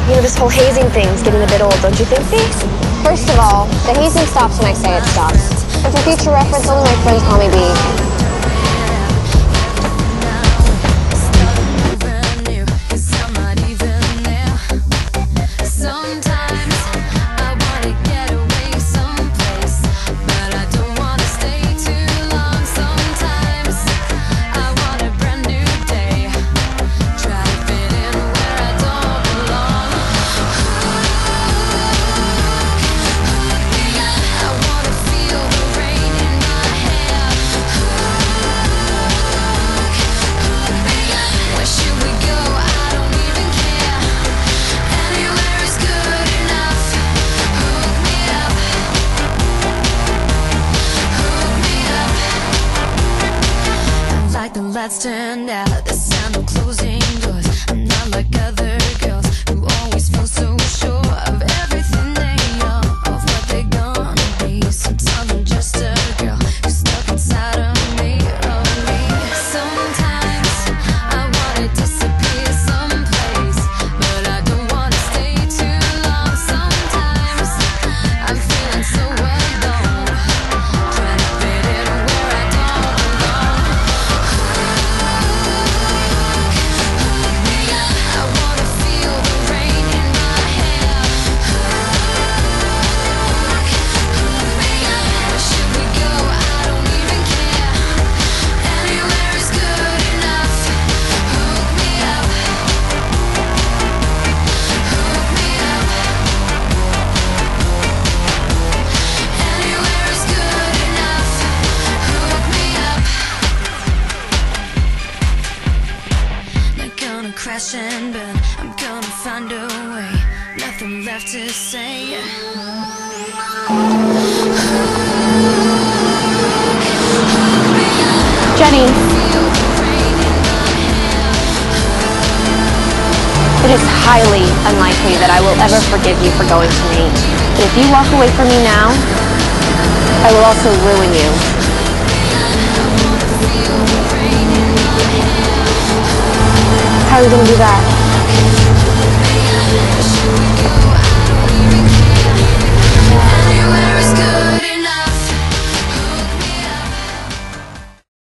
You know, this whole hazing thing's getting a bit old, don't you think, Bea? First of all, the hazing stops when I say it stops. And for future reference, only my friends call me Bea. The lights turned out, the sound of closing doors. I'm not like other girls who always feel so sure of everything they are, of what they're gonna be. Sometimes I'm just a girl who's stuck inside of me, Sometimes I wanna disappear someplace, but I don't wanna stay too long. Sometimes I'm feeling so alone, trying to fit in where I don't belong. Crash and burn, I'm gonna find a way. Nothing left to say. Jenny, it is highly unlikely that I will ever forgive you for going to Nate. But if you walk away from me now, I will also ruin you. How are you going to do that?